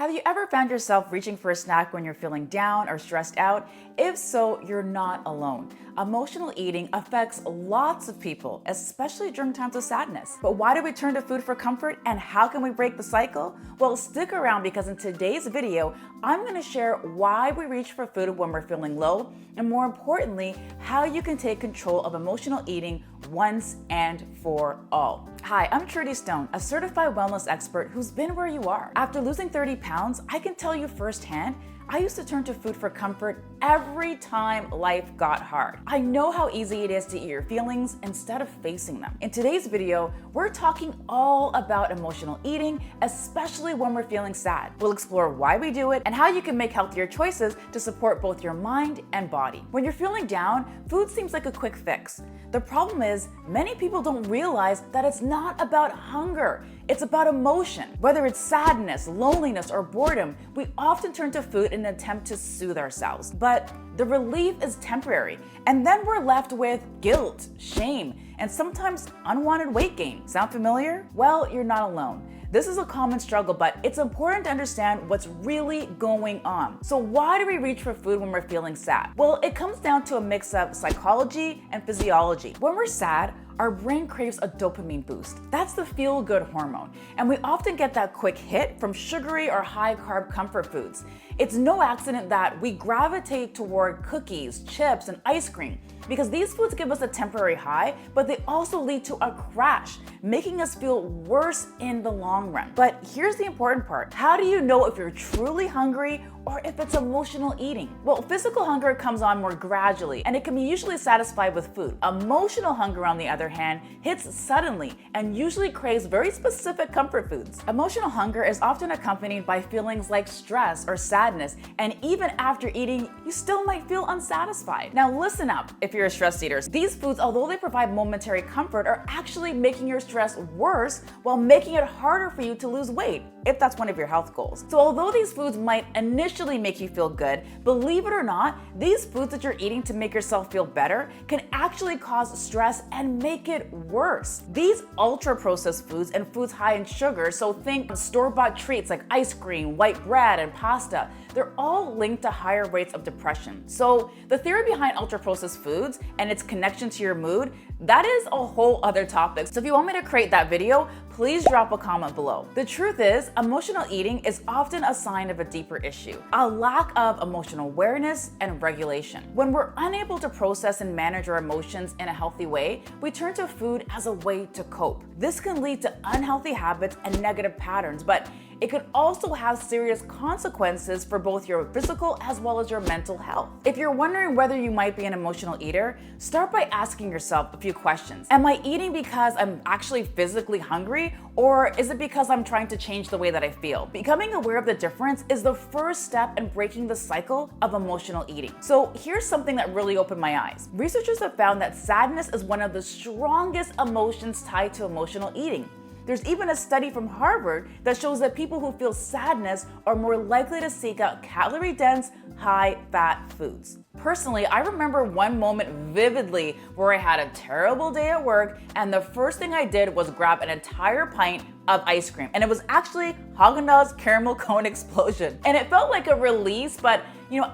Have you ever found yourself reaching for a snack when you're feeling down or stressed out? If so, you're not alone. Emotional eating affects lots of people, especially during times of sadness. But why do we turn to food for comfort, and how can we break the cycle? Well, stick around because in today's video, I'm going to share why we reach for food when we're feeling low, and more importantly, how you can take control of emotional eating once and for all. Hi, I'm Trudy Stone, a certified wellness expert who's been where you are. After losing 30 pounds, I can tell you firsthand, I used to turn to food for comfort every time life got hard. I know how easy it is to eat your feelings instead of facing them. In today's video, we're talking all about emotional eating, especially when we're feeling sad. We'll explore why we do it and how you can make healthier choices to support both your mind and body. When you're feeling down, food seems like a quick fix. The problem is, many people don't realize that it's not about hunger. It's about emotion. Whether it's sadness, loneliness, or boredom, we often turn to food in an attempt to soothe ourselves. But the relief is temporary, and then we're left with guilt, shame, and sometimes unwanted weight gain. Sound familiar? Well, you're not alone. This is a common struggle, but it's important to understand what's really going on. So why do we reach for food when we're feeling sad? Well, it comes down to a mix of psychology and physiology. When we're sad, our brain craves a dopamine boost. That's the feel-good hormone, and we often get that quick hit from sugary or high-carb comfort foods. It's no accident that we gravitate toward cookies, chips, and ice cream because these foods give us a temporary high, but they also lead to a crash, making us feel worse in the long run. But here's the important part. How do you know if you're truly hungry or if it's emotional eating? Well, physical hunger comes on more gradually, and it can be usually satisfied with food. Emotional hunger, on the other hand, hits suddenly and usually craves very specific comfort foods. Emotional hunger is often accompanied by feelings like stress or sadness, and even after eating, you still might feel unsatisfied. Now listen up, if you're a stress eater. These foods, although they provide momentary comfort, are actually making your stress worse while making it harder for you to lose weight, if that's one of your health goals. So although these foods might initially make you feel good, believe it or not, these foods that you're eating to make yourself feel better can actually cause stress and make it worse. These ultra-processed foods and foods high in sugar, so think store-bought treats like ice cream, white bread, and pasta, they're all linked to higher rates of depression. So the theory behind ultra-processed foods and its connection to your mood, that is a whole other topic. So if you want me to create that video, please drop a comment below. The truth is, emotional eating is often a sign of a deeper issue, a lack of emotional awareness and regulation. When we're unable to process and manage our emotions in a healthy way, we turn to food as a way to cope. This can lead to unhealthy habits and negative patterns, but it could also have serious consequences for both your physical as well as your mental health. If you're wondering whether you might be an emotional eater, start by asking yourself a few questions. Am I eating because I'm actually physically hungry, or is it because I'm trying to change the way that I feel? Becoming aware of the difference is the first step in breaking the cycle of emotional eating. So here's something that really opened my eyes. Researchers have found that sadness is one of the strongest emotions tied to emotional eating. There's even a study from Harvard that shows that people who feel sadness are more likely to seek out calorie-dense, high-fat foods. Personally, I remember one moment vividly where I had a terrible day at work, and the first thing I did was grab an entire pint of ice cream. And it was actually Haagen-Dazs Caramel Cone Explosion. And it felt like a release, but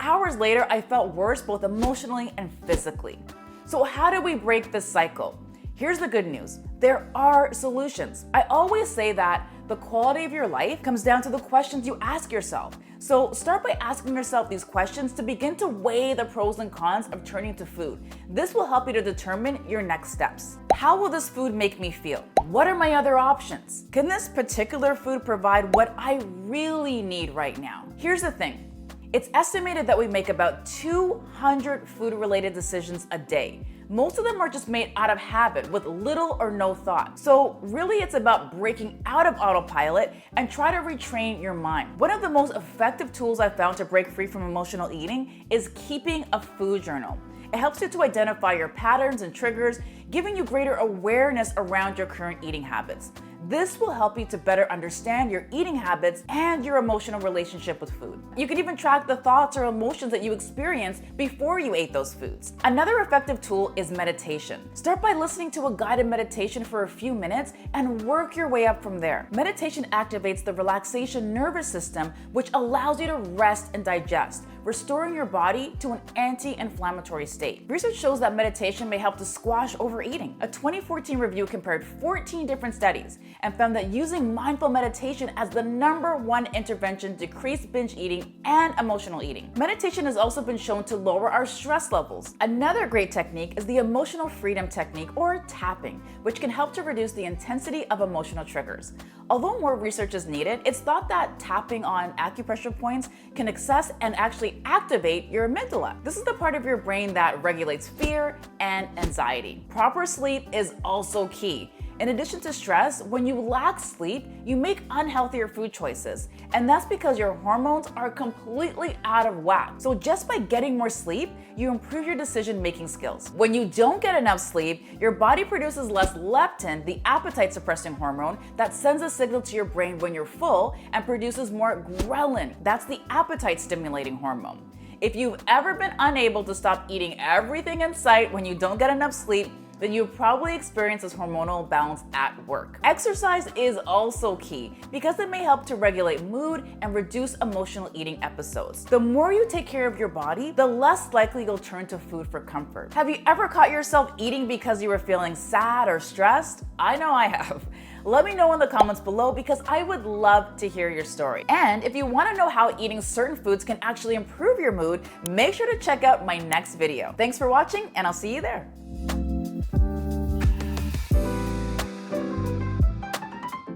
hours later, I felt worse both emotionally and physically. So how do we break this cycle? Here's the good news. There are solutions. I always say that the quality of your life comes down to the questions you ask yourself. So start by asking yourself these questions to begin to weigh the pros and cons of turning to food. This will help you to determine your next steps. How will this food make me feel? What are my other options? Can this particular food provide what I really need right now? Here's the thing. It's estimated that we make about 200 food-related decisions a day. Most of them are just made out of habit with little or no thought. So really it's about breaking out of autopilot and try to retrain your mind. One of the most effective tools I've found to break free from emotional eating is keeping a food journal. It helps you to identify your patterns and triggers, giving you greater awareness around your current eating habits. This will help you to better understand your eating habits and your emotional relationship with food. You can even track the thoughts or emotions that you experienced before you ate those foods. Another effective tool is meditation. Start by listening to a guided meditation for a few minutes and work your way up from there. Meditation activates the relaxation nervous system, which allows you to rest and digest, restoring your body to an anti-inflammatory state. Research shows that meditation may help to squash overeating. A 2014 review compared 14 different studies and found that using mindful meditation as the #1 intervention decreased binge eating and emotional eating. Meditation has also been shown to lower our stress levels. Another great technique is the emotional freedom technique, or tapping, which can help to reduce the intensity of emotional triggers. Although more research is needed, it's thought that tapping on acupressure points can access and actually activate your amygdala. This is the part of your brain that regulates fear and anxiety. Proper sleep is also key. In addition to stress, when you lack sleep, you make unhealthier food choices. And that's because your hormones are completely out of whack. So just by getting more sleep, you improve your decision-making skills. When you don't get enough sleep, your body produces less leptin, the appetite-suppressing hormone that sends a signal to your brain when you're full, and produces more ghrelin. That's the appetite-stimulating hormone. If you've ever been unable to stop eating everything in sight when you don't get enough sleep, then you've probably experienced this hormonal balance at work. Exercise is also key because it may help to regulate mood and reduce emotional eating episodes. The more you take care of your body, the less likely you'll turn to food for comfort. Have you ever caught yourself eating because you were feeling sad or stressed? I know I have. Let me know in the comments below because I would love to hear your story. And if you want to know how eating certain foods can actually improve your mood, make sure to check out my next video. Thanks for watching, and I'll see you there.